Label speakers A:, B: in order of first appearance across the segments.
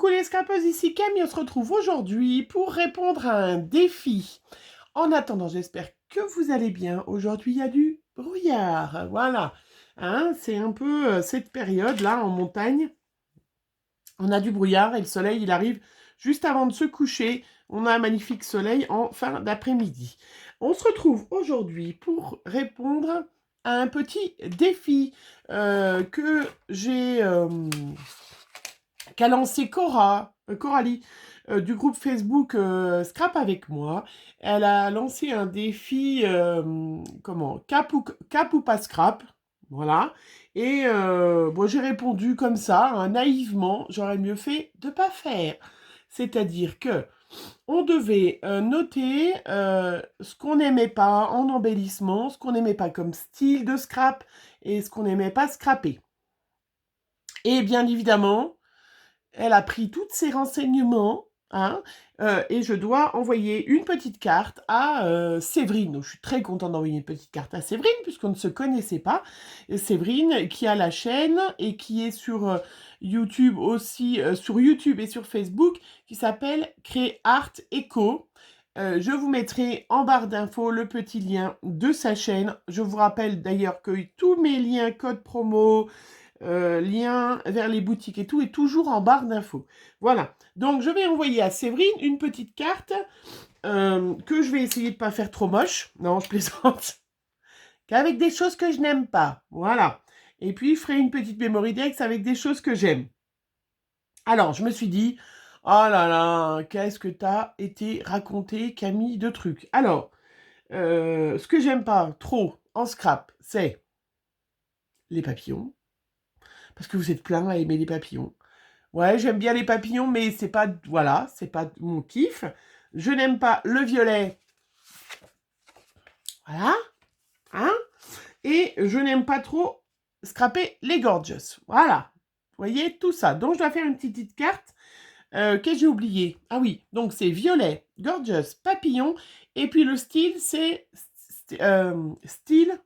A: Coucou les scrapeuses, ici Camille, on se retrouve aujourd'hui pour répondre à un défi. En attendant, j'espère que vous allez bien. Aujourd'hui, il y a du brouillard, voilà. Hein, c'est un peu cette période-là en montagne. On a du brouillard et le soleil, il arrive juste avant de se coucher. On a un magnifique soleil en fin d'après-midi. On se retrouve aujourd'hui pour répondre à un petit défi que j'ai... qu'a lancé Coralie, du groupe Facebook Scrap avec moi. Elle a lancé un défi, cap ou pas scrap, voilà. Et bon, j'ai répondu comme ça, hein, naïvement, j'aurais mieux fait de pas faire. C'est-à-dire que on devait noter ce qu'on n'aimait pas en embellissement, ce qu'on n'aimait pas comme style de scrap et ce qu'on n'aimait pas scraper. Et bien évidemment, elle a pris tous ces renseignements, hein, et je dois envoyer une petite carte à Séverine. Donc, je suis très contente d'envoyer une petite carte à Séverine, puisqu'on ne se connaissait pas. Et Séverine, qui a la chaîne et qui est sur YouTube aussi, sur YouTube et sur Facebook, qui s'appelle Créer Art Eco. Je vous mettrai en barre d'infos le petit lien de sa chaîne. Je vous rappelle d'ailleurs que tous mes liens, codes promo, lien vers les boutiques et tout est toujours en barre d'infos. Voilà. Donc, je vais envoyer à Séverine une petite carte que je vais essayer de pas faire trop moche. Non, je plaisante. Qu'avec des choses que je n'aime pas. Voilà. Et puis, je ferai une petite memory dex avec des choses que j'aime. Alors, je me suis dit, oh là là, qu'est-ce que t'as été raconté, Camille, de trucs. Alors, ce que j'aime pas trop en scrap, c'est les papillons. Parce que vous êtes plein à aimer les papillons. Ouais, j'aime bien les papillons, mais c'est pas, voilà, c'est pas mon kiff. Je n'aime pas le violet. Voilà, hein. Et je n'aime pas trop scraper les gorgeous. Voilà. Vous voyez, tout ça. Donc, je dois faire une petite carte. Qu'est-ce que j'ai oublié? Ah oui, donc c'est violet, gorgeous, papillon. Et puis le style, c'est style,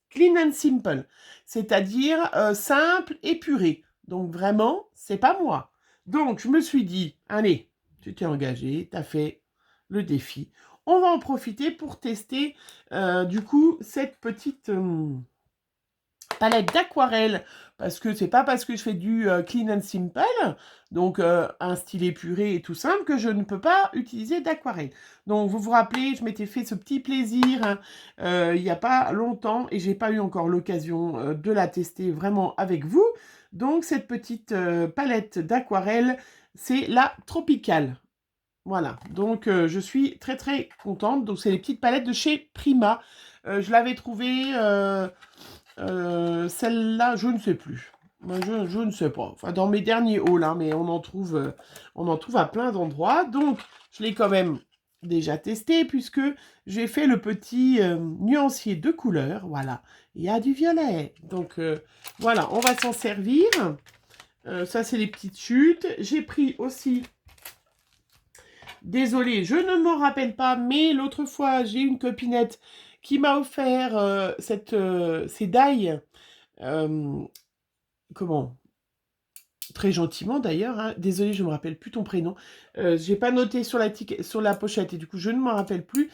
A: clean and simple. C'est-à-dire simple, épuré. Donc vraiment, c'est pas moi. Donc je me suis dit, allez, tu t'es engagé, tu as fait le défi. On va en profiter pour tester du coup cette petite palette d'aquarelle, parce que c'est pas parce que je fais du clean and simple, donc un style épuré et tout simple, que je ne peux pas utiliser d'aquarelle. Donc vous vous rappelez, je m'étais fait ce petit plaisir hein, il n'y a pas longtemps, et j'ai pas eu encore l'occasion de la tester vraiment avec vous. Donc cette petite palette d'aquarelle, c'est la Tropicale. Voilà, donc je suis très très contente. Donc c'est les petites palettes de chez Prima. Je l'avais trouvée... celle-là, je ne sais plus. Je ne sais pas. Enfin, dans mes derniers hauls, hein, mais on en trouve à plein d'endroits. Donc, je l'ai quand même déjà testé puisque j'ai fait le petit nuancier de couleurs. Voilà. Il y a du violet. Donc, voilà, on va s'en servir. Ça, c'est les petites chutes. J'ai pris aussi... Désolée, je ne m'en rappelle pas, mais l'autre fois, j'ai une copinette qui m'a offert ces dailles. Comment? Très gentiment d'ailleurs. Hein. Désolée, je ne me rappelle plus ton prénom. J'ai pas noté sur la pochette et du coup, je ne m'en rappelle plus.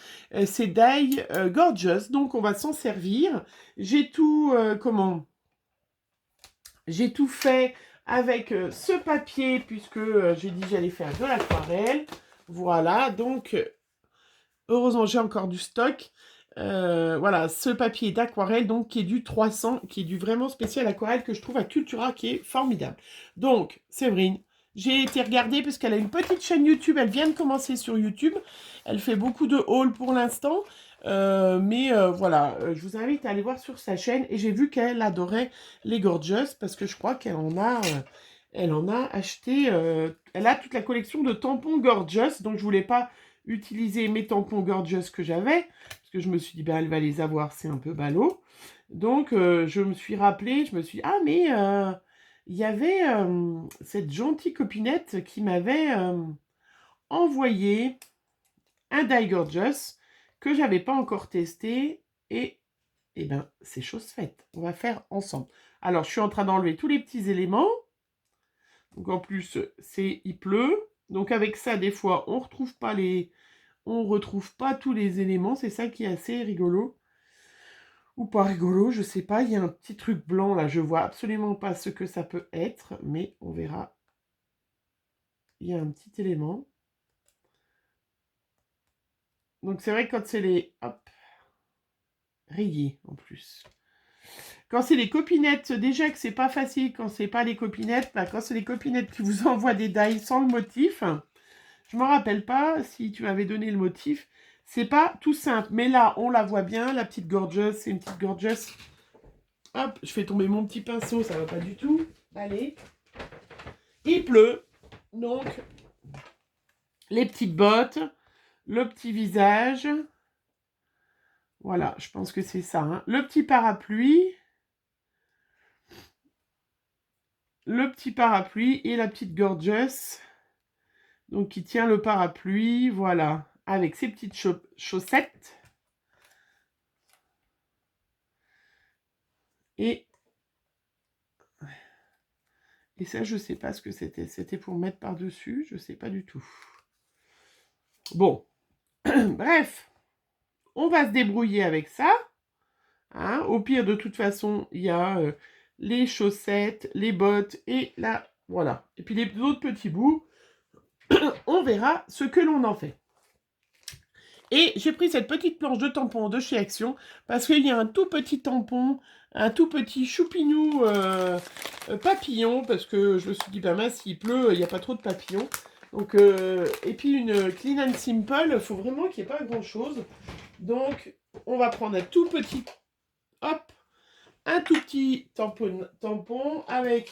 A: C'est Die Gorgeous, donc on va s'en servir. J'ai tout, J'ai tout fait avec ce papier puisque j'ai dit j'allais faire de l'aquarelle. Voilà, donc heureusement j'ai encore du stock. Voilà, ce papier d'aquarelle, donc qui est du 300, qui est du vraiment spécial aquarelle que je trouve à Cultura, qui est formidable. Donc, Séverine, j'ai été regarder parce qu'elle a une petite chaîne YouTube, elle vient de commencer sur YouTube. Elle fait beaucoup de hauls pour l'instant. Mais voilà, je vous invite à aller voir sur sa chaîne. Et j'ai vu qu'elle adorait les Gorgeous parce que je crois qu'elle en a... elle en a acheté... elle a toute la collection de tampons Gorgeous, donc je voulais pas utiliser mes tampons Gorgeous que j'avais, parce que je me suis dit, ben, elle va les avoir, c'est un peu ballot. Donc, je me suis rappelé, je me suis dit, ah, mais il y avait cette gentille copinette qui m'avait envoyé un Die Gorgeous que j'avais pas encore testé, et ben, c'est chose faite. On va faire ensemble. Alors, je suis en train d'enlever tous les petits éléments. Donc en plus, il pleut. Donc avec ça, des fois, on retrouve pas tous les éléments. C'est ça qui est assez rigolo. Ou pas rigolo, je sais pas. Il y a un petit truc blanc là. Je vois absolument pas ce que ça peut être, mais on verra. Il y a un petit élément. Donc c'est vrai que quand c'est les... Hop. Rayé en plus. Quand c'est les copinettes, déjà que c'est pas facile quand c'est pas les copinettes, bah, quand c'est les copinettes qui vous envoient des die sans le motif, je me rappelle pas si tu m'avais donné le motif, c'est pas tout simple. Mais là, on la voit bien, la petite gorgeous, c'est une petite gorgeous. Hop, je fais tomber mon petit pinceau, ça va pas du tout. Allez. Il pleut, donc les petites bottes, le petit visage. Voilà, je pense que c'est ça. Hein. Le petit parapluie. Le petit parapluie et la petite gorgeous. Donc, qui tient le parapluie, voilà. Avec ses petites chaussettes. Et ça, je sais pas ce que c'était. C'était pour mettre par-dessus, je sais pas du tout. Bon, bref, on va se débrouiller avec ça. Hein. Au pire, de toute façon, il y a les chaussettes, les bottes et là, voilà. Et puis les autres petits bouts, on verra ce que l'on en fait. Et j'ai pris cette petite planche de tampon de chez Action parce qu'il y a un tout petit tampon, un tout petit choupinou papillon, parce que je me suis dit, bah mince, s'il pleut, il n'y a pas trop de papillons. Donc, et puis une Clean and Simple, il faut vraiment qu'il n'y ait pas grand-chose. Donc, on va prendre un tout petit, hop, un tout petit tampon avec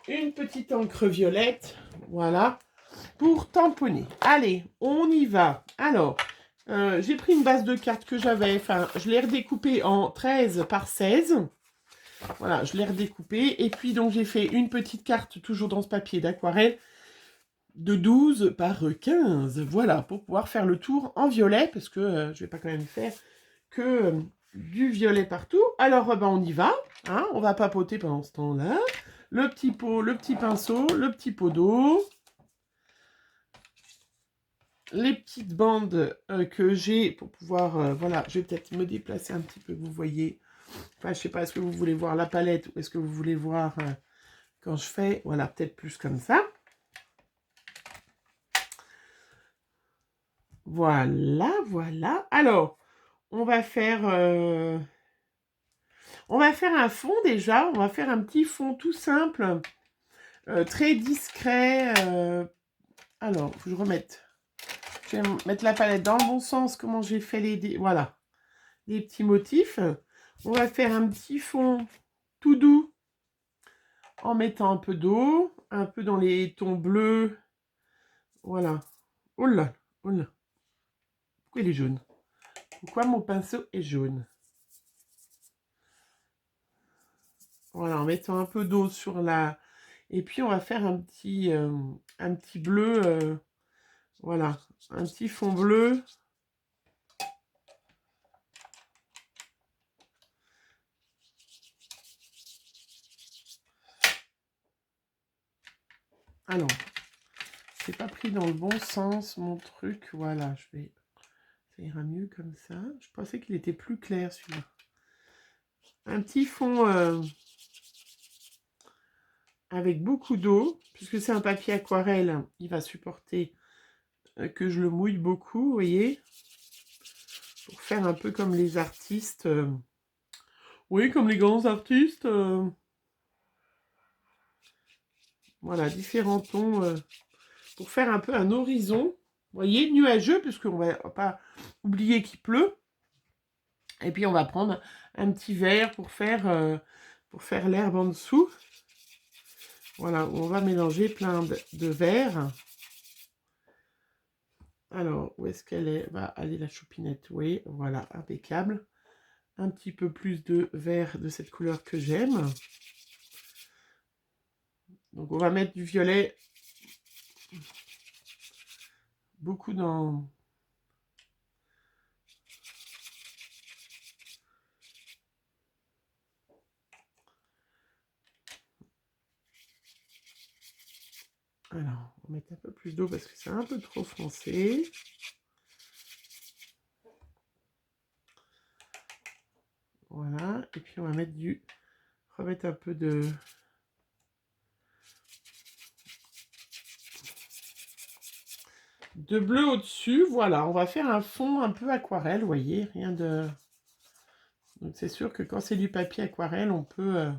A: une petite encre violette, voilà, pour tamponner. Allez, on y va. Alors, j'ai pris une base de cartes que j'avais, enfin, je l'ai redécoupée en 13 par 16. Voilà, je l'ai redécoupée. Et puis, donc, j'ai fait une petite carte, toujours dans ce papier d'aquarelle, de 12 par 15. Voilà, pour pouvoir faire le tour en violet, parce que je vais pas quand même faire que du violet partout. Alors, ben, on y va. Hein, on va papoter pendant ce temps-là. Le petit pot, le petit pinceau, le petit pot d'eau. Les petites bandes que j'ai pour pouvoir... voilà, je vais peut-être me déplacer un petit peu, vous voyez. Enfin, je sais pas, est-ce que vous voulez voir la palette ou est-ce que vous voulez voir quand je fais... Voilà, peut-être plus comme ça. Voilà, voilà. Alors, on va faire un fond déjà. On va faire un petit fond tout simple, très discret. Alors, faut que je remette. Je vais mettre la palette dans le bon sens. Comment j'ai fait voilà, les petits motifs. On va faire un petit fond tout doux en mettant un peu d'eau, un peu dans les tons bleus. Voilà. Oh là, oh là. Pourquoi il est jaune? Pourquoi mon pinceau est jaune? Voilà, en mettant un peu d'eau sur la... Et puis, on va faire un petit bleu. Voilà, un petit fond bleu. Alors, c'est pas pris dans le bon sens, mon truc. Voilà, ça ira mieux comme ça. Je pensais qu'il était plus clair, celui-là. Un petit fond avec beaucoup d'eau, puisque c'est un papier aquarelle, il va supporter que je le mouille beaucoup, vous voyez, pour faire un peu comme les artistes. Oui, comme les grands artistes. Voilà, différents tons pour faire un peu un horizon. Vous voyez, nuageux, puisqu'on va pas oublier qu'il pleut. Et puis, on va prendre un petit verre pour faire l'herbe en dessous. Voilà, on va mélanger plein de verres. Alors, où est-ce qu'elle va aller la choupinette? Oui, voilà, impeccable. Un petit peu plus de vert de cette couleur que j'aime. Donc, on va mettre du violet beaucoup dans... Alors, on va mettre un peu plus d'eau parce que c'est un peu trop foncé. Voilà, et puis on va mettre remettre un peu de bleu au-dessus. Voilà, on va faire un fond un peu aquarelle, vous voyez, rien de... Donc c'est sûr que quand c'est du papier aquarelle, on peut...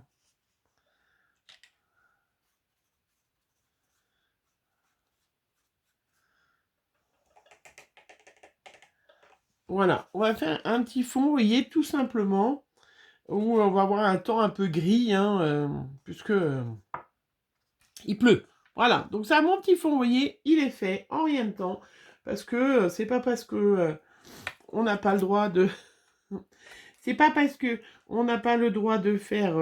A: Voilà, on va faire un petit fond, vous voyez, tout simplement, où on va avoir un temps un peu gris, hein, puisque il pleut. Voilà, donc ça, mon petit fond, vous voyez, il est fait en rien de temps, parce que c'est pas parce que on n'a pas le droit de... C'est pas parce que on n'a pas le droit de faire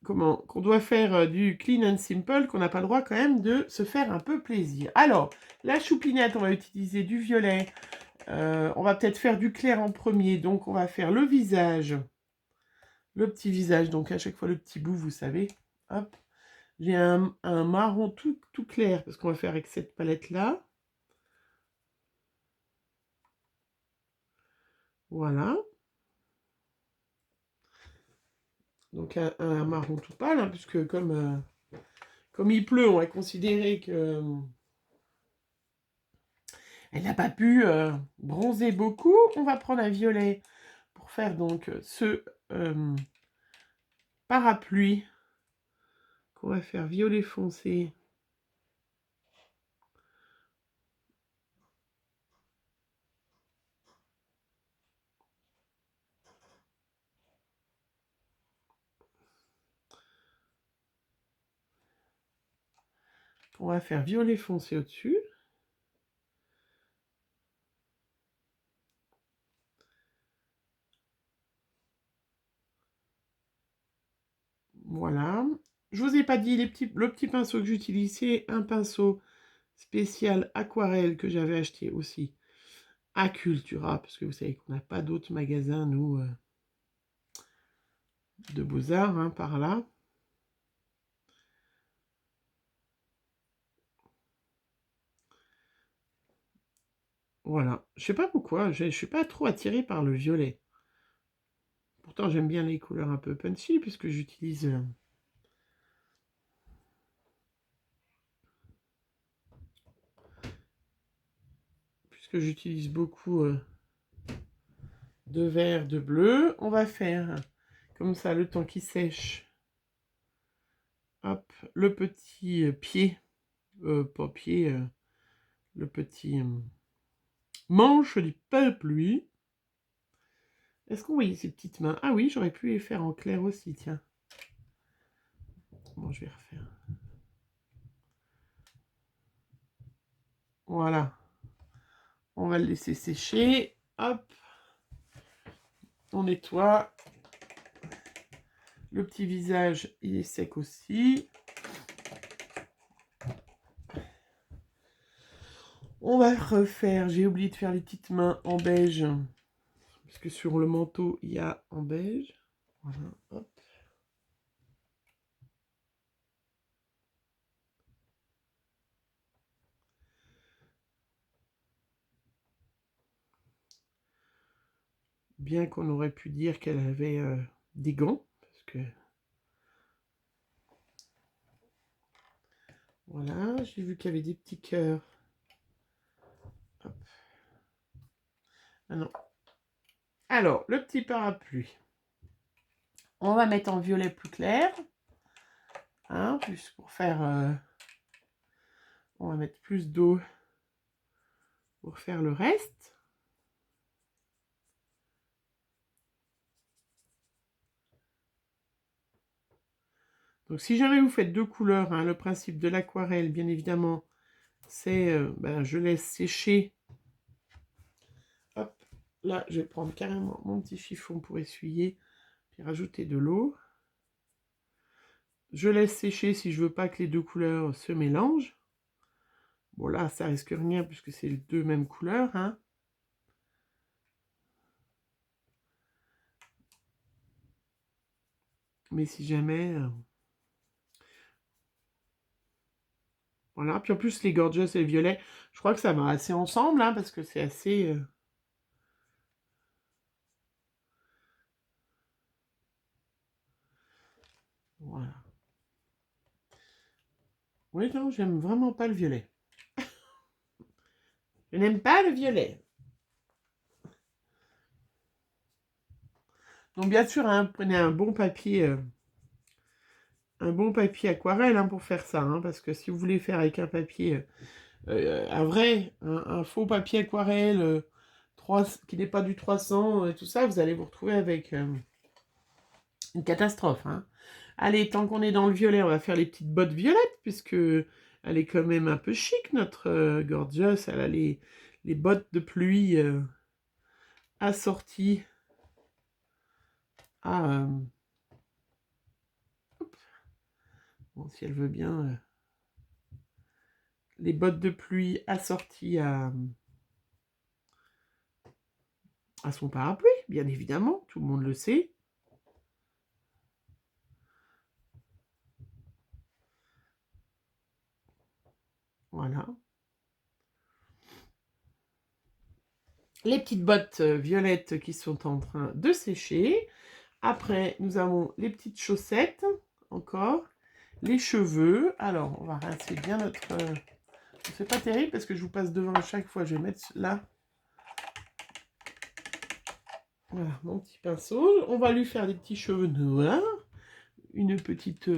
A: qu'on doit faire du clean and simple qu'on n'a pas le droit quand même de se faire un peu plaisir. Alors, la choupinette, on va utiliser du violet. On va peut-être faire du clair en premier, donc on va faire le visage, le petit visage, donc à chaque fois le petit bout, vous savez. Hop, j'ai un marron tout clair, parce qu'on va faire avec cette palette-là. Voilà. Donc un marron tout pâle, hein, puisque comme il pleut, on va considérer que elle n'a pas pu bronzer beaucoup. On va prendre un violet pour faire donc ce parapluie qu'on va faire violet foncé. On va faire violet foncé au-dessus. Voilà. Je vous ai pas dit, le petit pinceau que j'utilise, c'est un pinceau spécial aquarelle que j'avais acheté aussi à Cultura, parce que vous savez qu'on n'a pas d'autres magasins, nous, de Beaux-Arts, hein, par là. Voilà. Je sais pas pourquoi, je suis pas trop attirée par le violet. Pourtant, j'aime bien les couleurs un peu punchy, puisque j'utilise beaucoup de vert, de bleu. On va faire comme ça, le temps qui sèche. Hop, le petit pied, pas pied, le petit manche du parapluie. Est-ce qu'on voyait ces petites mains? Ah oui, j'aurais pu les faire en clair aussi, tiens. Bon, je vais refaire. Voilà. On va le laisser sécher. Hop. On nettoie. Le petit visage, il est sec aussi. On va refaire, j'ai oublié de faire les petites mains en beige, parce que sur le manteau, il y a en beige. Voilà, hop. Bien qu'on aurait pu dire qu'elle avait des gants, parce que... Voilà, j'ai vu qu'il y avait des petits cœurs. Hop. Ah non. Alors, le petit parapluie. On va mettre en violet plus clair. Hein, juste pour faire... on va mettre plus d'eau pour faire le reste. Donc, si jamais vous faites deux couleurs, hein, le principe de l'aquarelle, bien évidemment, c'est... je laisse sécher. Hop, là, je vais prendre carrément mon petit chiffon pour essuyer, puis rajouter de l'eau. Je laisse sécher si je veux pas que les deux couleurs se mélangent. Bon, là, ça risque rien puisque c'est les deux mêmes couleurs, hein. Mais si jamais... Voilà, puis en plus, les gorgeous et le violet, je crois que ça va assez ensemble, hein, parce que c'est assez... Voilà. Oui, non, j'aime vraiment pas le violet. Je n'aime pas le violet. Donc, bien sûr, hein, prenez un bon papier aquarelle hein, pour faire ça, hein, parce que si vous voulez faire avec un papier, un faux papier aquarelle, qui n'est pas du 300 et tout ça, vous allez vous retrouver avec une catastrophe. Hein. Allez, tant qu'on est dans le violet, on va faire les petites bottes violettes, puisque elle est quand même un peu chic, notre gorgeous. Elle a les bottes de pluie assorties à... bon, si elle veut bien... les bottes de pluie assorties à son parapluie, bien évidemment, tout le monde le sait. Voilà. Les petites bottes violettes qui sont en train de sécher. Après, nous avons les petites chaussettes, encore. Les cheveux. Alors, on va rincer bien notre... c'est pas terrible parce que je vous passe devant à chaque fois. Je vais mettre là. Voilà, mon petit pinceau. On va lui faire des petits cheveux noirs. Une petite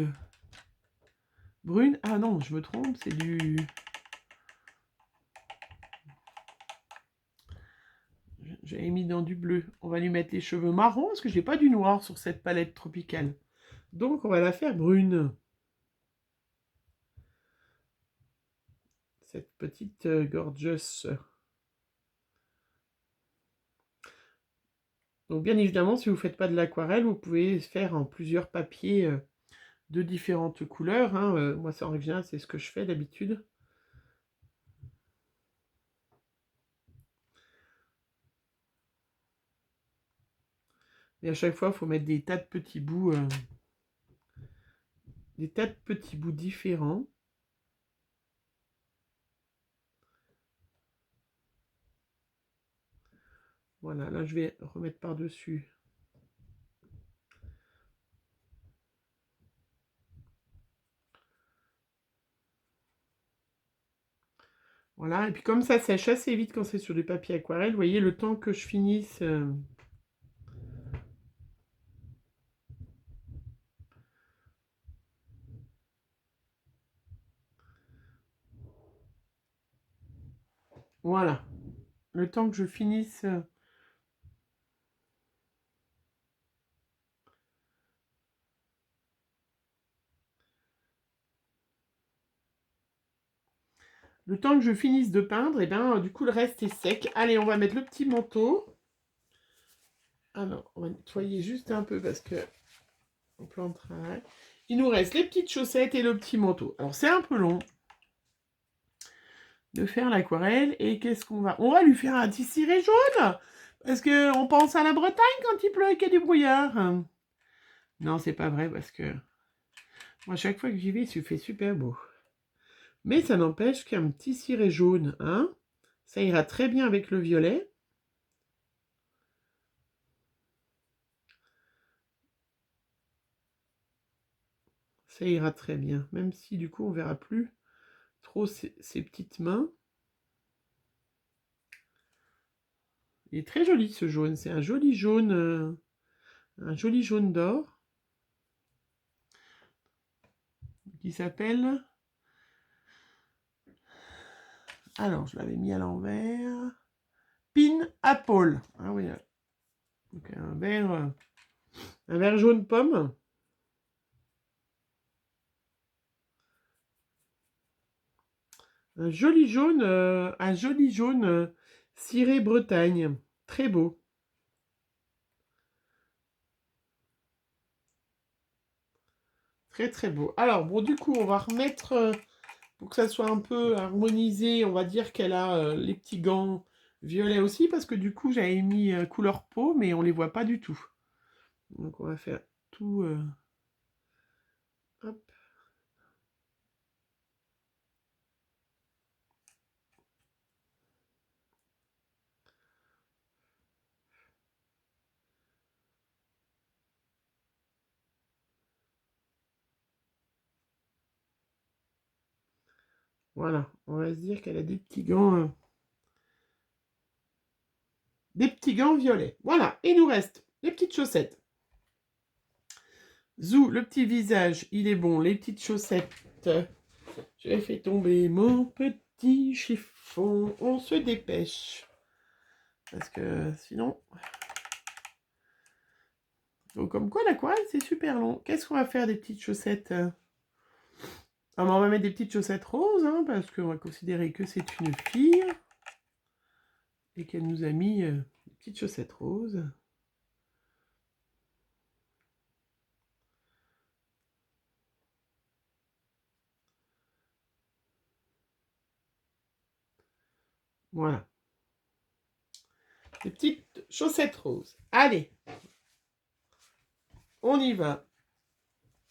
A: brune. Ah non, je me trompe, c'est du... J'avais mis dans du bleu. On va lui mettre les cheveux marrons parce que je n'ai pas du noir sur cette palette tropicale. Donc, on va la faire brune. Cette petite gorgeous. Donc, bien évidemment, si vous ne faites pas de l'aquarelle, vous pouvez faire en plusieurs papiers de différentes couleurs. Hein. Moi, c'est en règle générale, c'est ce que je fais d'habitude. Et à chaque fois, il faut mettre des tas de petits bouts, différents. Voilà, là, je vais remettre par-dessus. Voilà, et puis comme ça sèche assez vite quand c'est sur du papier aquarelle, vous voyez, le temps que je finisse... Voilà, le temps que je finisse... Le temps que je finisse de peindre, et bien du coup le reste est sec. Allez, on va mettre le petit manteau. Alors, on va nettoyer juste un peu parce que on plan de travail. Il nous reste les petites chaussettes et le petit manteau. Alors c'est un peu long de faire l'aquarelle. Et qu'est-ce qu'on va... On va lui faire un petit ciré jaune. Parce qu'on pense à la Bretagne quand il pleut et qu'il y a du brouillard. Non, c'est pas vrai parce que... moi, chaque fois que j'y vais, il se fait super beau. Mais ça n'empêche qu'un petit ciré jaune, hein, ça ira très bien avec le violet. Ça ira très bien, même si du coup on verra plus trop ses petites mains. Il est très joli ce jaune, c'est un joli jaune d'or qui s'appelle... Alors je l'avais mis à l'envers. Pin Apple. Ah oui, donc un vert jaune pomme. Un joli jaune ciré Bretagne. Très beau. Très très beau. Alors bon, du coup, on va remettre, pour que ça soit un peu harmonisé, on va dire qu'elle a les petits gants violets aussi, parce que du coup, j'avais mis couleur peau, mais on les voit pas du tout. Donc on va faire tout... hop. Voilà, on va se dire qu'elle a des petits gants violets. Voilà, il nous reste les petites chaussettes. Zou, le petit visage, il est bon. Les petites chaussettes, j'ai fait tomber mon petit chiffon. On se dépêche. Parce que sinon... Donc, comme quoi, l'aquarelle, c'est super long. Qu'est-ce qu'on va faire des petites chaussettes Ah, mais on va mettre des petites chaussettes roses, hein, parce qu'on va considérer que c'est une fille. Et qu'elle nous a mis des petites chaussettes roses. Voilà. Des petites chaussettes roses. Allez. On y va.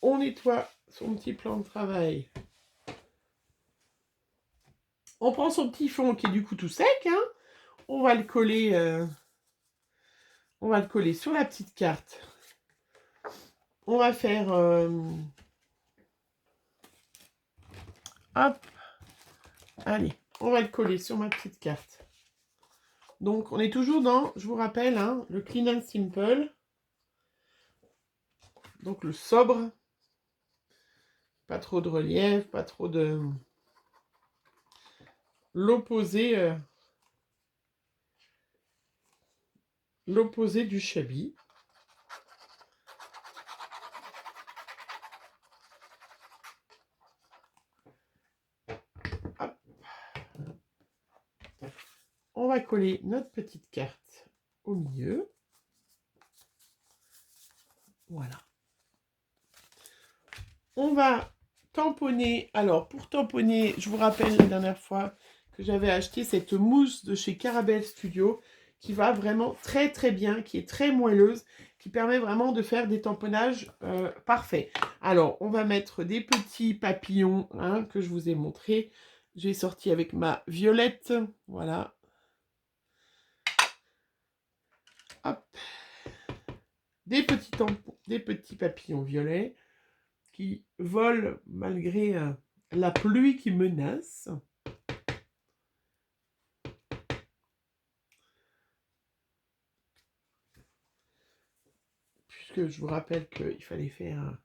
A: On nettoie son petit plan de travail. On prend son petit fond qui est du coup tout sec. Hein. On va le coller sur la petite carte. On va faire... hop. Allez, on va le coller sur ma petite carte. Donc, on est toujours dans, je vous rappelle, hein, le clean and simple. Donc, le sobre. Pas trop de relief, pas trop de... L'opposé du shabby. Hop. On va coller notre petite carte au milieu. Voilà. On va tamponner. Alors, pour tamponner, je vous rappelle la dernière fois que j'avais acheté cette mousse de chez Caramel Studio qui va vraiment très très bien, qui est très moelleuse, qui permet vraiment de faire des tamponnages parfaits. Alors, on va mettre des petits papillons hein, que je vous ai montré. J'ai sorti avec ma violette. Voilà. Hop. Des petits papillons violets qui volent malgré la pluie qui menace. Puisque je vous rappelle qu'il fallait faire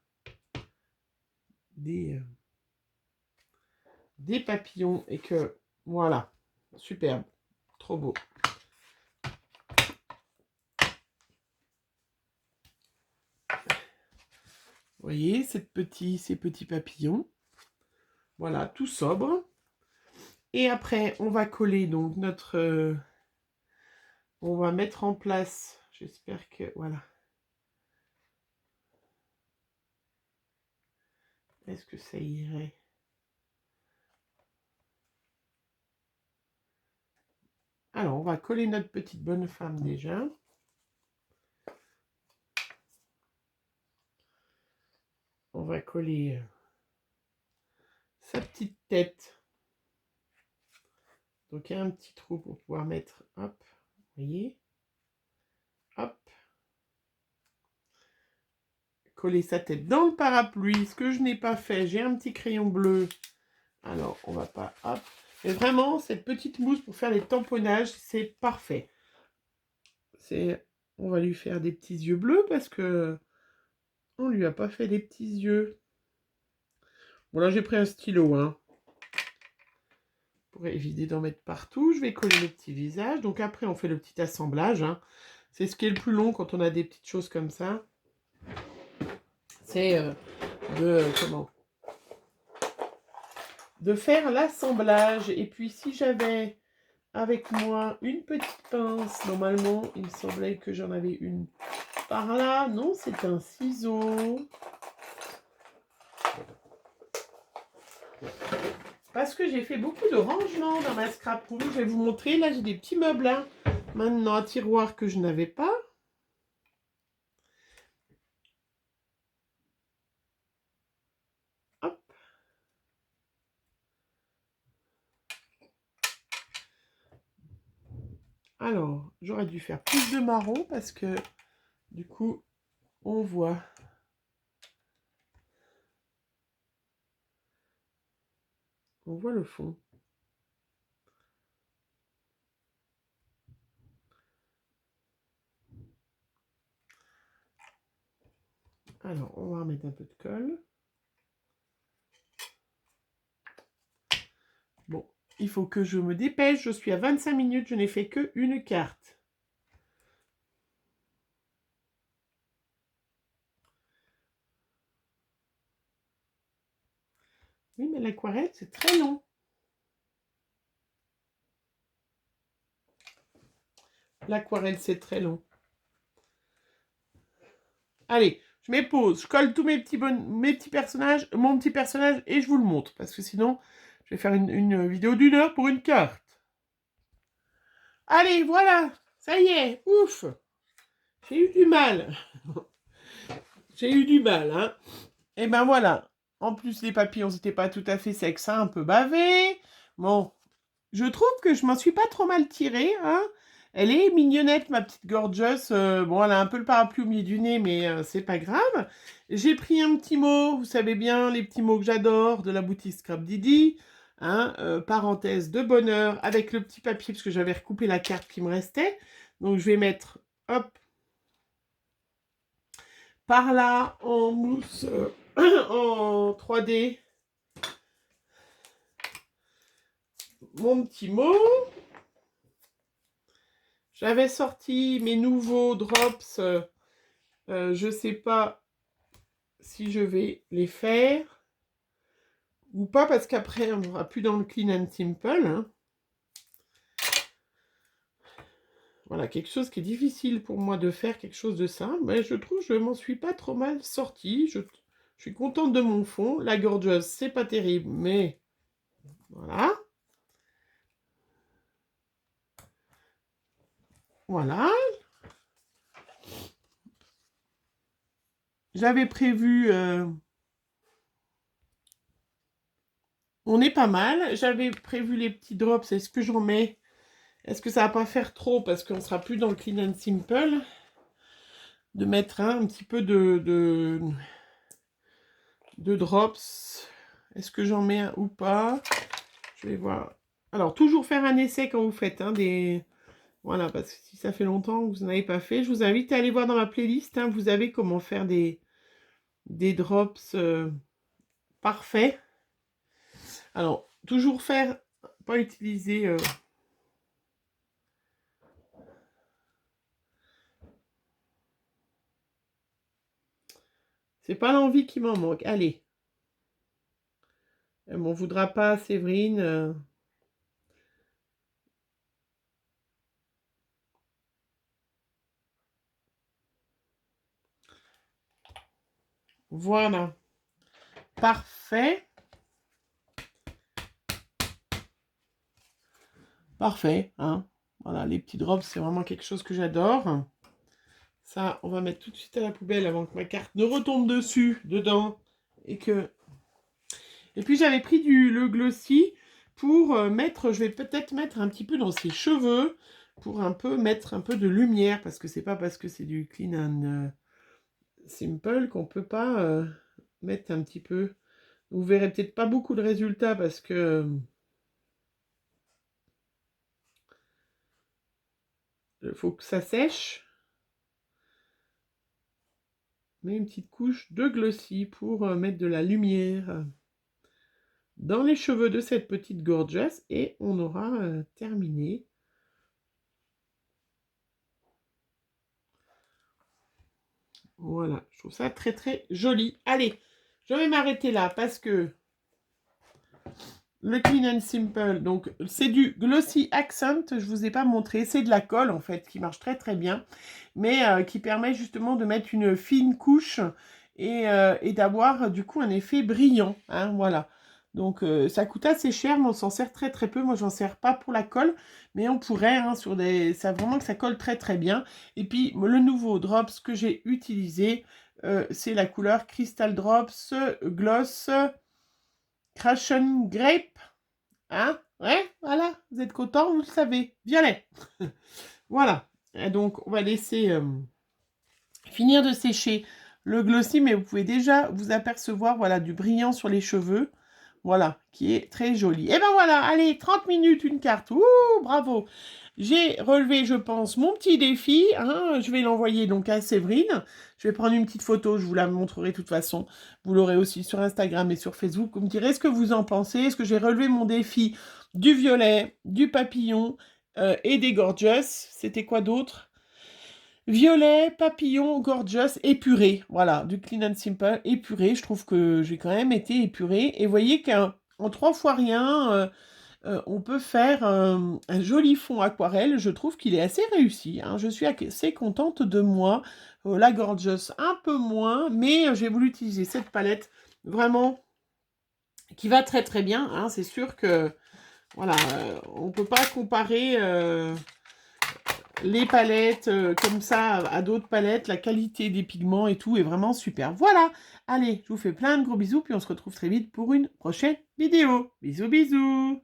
A: des papillons et que, voilà, superbe, trop beau. Vous voyez, ces petits papillons. Voilà, tout sobre. Et après, on va coller donc notre... on va mettre en place, j'espère que... Voilà. Est-ce que ça irait? Alors, on va coller notre petite bonne femme déjà. On va coller sa petite tête. Donc, il y a un petit trou pour pouvoir mettre, hop, vous voyez, hop. Coller sa tête dans le parapluie, ce que je n'ai pas fait. J'ai un petit crayon bleu. Alors, on va pas, hop. Mais vraiment, cette petite mousse pour faire les tamponnages, c'est parfait. On va lui faire des petits yeux bleus parce que on lui a pas fait des petits yeux. Bon, là, j'ai pris un stylo, hein. Pour éviter d'en mettre partout, je vais coller le petit visage. Donc après, on fait le petit assemblage. Hein. C'est ce qui est le plus long quand on a des petites choses comme ça. C'est de faire l'assemblage. Et puis, si j'avais avec moi une petite pince, normalement, il me semblait que j'en avais une par là. Non, c'est un ciseau. Parce que j'ai fait beaucoup de rangements dans ma scrap room. Je vais vous montrer. Là, j'ai des petits meubles hein, maintenant à tiroir que je n'avais pas. Hop. Alors, j'aurais dû faire plus de marron parce que du coup, on voit. On voit le fond. Alors, on va remettre un peu de colle. Bon, il faut que je me dépêche. Je suis à 25 minutes. Je n'ai fait qu'une carte. Oui, mais l'aquarelle, c'est très long. L'aquarelle, c'est très long. Allez, je mets pause. Je colle tous mes petits personnages, mon petit personnage, et je vous le montre. Parce que sinon, je vais faire une vidéo d'1 heure pour une carte. Allez, voilà. Ça y est. Ouf. J'ai eu du mal. J'ai eu du mal, hein. Et ben voilà. En plus, les papillons, c'était pas tout à fait secs, ça, un peu bavé. Bon, je trouve que je m'en suis pas trop mal tirée, hein. Elle est mignonnette, ma petite gorgeous. Bon, elle a un peu le parapluie au milieu du nez, mais c'est pas grave. J'ai pris un petit mot, vous savez bien, les petits mots que j'adore, de la boutique Scrap Didi. Hein, parenthèse de bonheur, avec le petit papier, parce que j'avais recoupé la carte qui me restait. Donc, je vais mettre, hop, par là, en mousse, en 3D, mon petit mot. J'avais sorti mes nouveaux drops, je sais pas si je vais les faire ou pas, parce qu'après on n'aura plus dans le Clean and Simple. Hein. Voilà, quelque chose qui est difficile pour moi de faire, quelque chose de simple, mais je trouve que je m'en suis pas trop mal sortie. Je suis contente de mon fond. La gorgeuse, c'est pas terrible, mais voilà. Voilà. J'avais prévu... on est pas mal. J'avais prévu les petits drops. Est-ce que j'en mets? Est-ce que ça va pas faire trop? Parce qu'on sera plus dans le Clean and Simple. De mettre un petit peu de drops. Est-ce que j'en mets un ou pas? Je vais voir. Alors, toujours faire un essai quand vous faites des... Voilà, parce que si ça fait longtemps que vous n'en avez pas fait, je vous invite à aller voir dans ma playlist. Hein, vous avez comment faire des drops parfaits. Alors, toujours faire... Pas utiliser... C'est pas l'envie qui m'en manque. Allez. Elle m'en voudra pas, Séverine. Voilà. Parfait. Parfait. Hein. Voilà, les petits drops, c'est vraiment quelque chose que j'adore. Ça, on va mettre tout de suite à la poubelle avant que ma carte ne retombe dessus, dedans. Et puis, j'avais pris le glossy pour mettre... Je vais peut-être mettre un petit peu dans ses cheveux pour mettre un peu de lumière. Parce que c'est pas parce que c'est du Clean and Simple qu'on peut pas mettre un petit peu... Vous verrez peut-être pas beaucoup de résultats parce que... il faut que ça sèche. Mais une petite couche de glossy pour mettre de la lumière dans les cheveux de cette petite gorgeous et on aura terminé. Voilà, je trouve ça très très joli. Allez, je vais m'arrêter là parce que le Clean and Simple, donc c'est du Glossy Accent, je vous ai pas montré, c'est de la colle en fait qui marche très très bien, mais qui permet justement de mettre une fine couche et d'avoir du coup un effet brillant, hein, voilà. Donc ça coûte assez cher, mais on s'en sert très très peu. Moi j'en sers pas pour la colle, mais on pourrait hein, sur des... Ça vraiment que ça colle très très bien. Et puis le nouveau drops que j'ai utilisé, c'est la couleur Crystal Drops Gloss Crush'n Grape. Hein? Ouais, voilà, vous êtes content, vous le savez. Violet. Voilà. Et donc, on va laisser finir de sécher le glossy, mais vous pouvez déjà vous apercevoir, voilà, du brillant sur les cheveux. Voilà, qui est très jolie. Et ben voilà, allez, 30 minutes, une carte. Ouh, bravo. J'ai relevé, je pense, mon petit défi. Hein. Je vais l'envoyer donc à Séverine. Je vais prendre une petite photo, je vous la montrerai de toute façon. Vous l'aurez aussi sur Instagram et sur Facebook. Vous me direz ce que vous en pensez. Est-ce que j'ai relevé mon défi du violet, du papillon et des gorgeous? C'était quoi d'autre? Violet, papillon, gorgeous, épuré. Voilà, du clean and simple, épuré. Je trouve que j'ai quand même été épuré. Et vous voyez qu'en 3 fois rien, on peut faire un joli fond aquarelle. Je trouve qu'il est assez réussi. Hein. Je suis assez contente de moi. La gorgeous, un peu moins. Mais j'ai voulu utiliser cette palette vraiment qui va très très bien. Hein. C'est sûr que, voilà, on ne peut pas comparer... les palettes comme ça à d'autres palettes, la qualité des pigments et tout est vraiment super. Voilà, allez, je vous fais plein de gros bisous, puis on se retrouve très vite pour une prochaine vidéo. Bisous, bisous.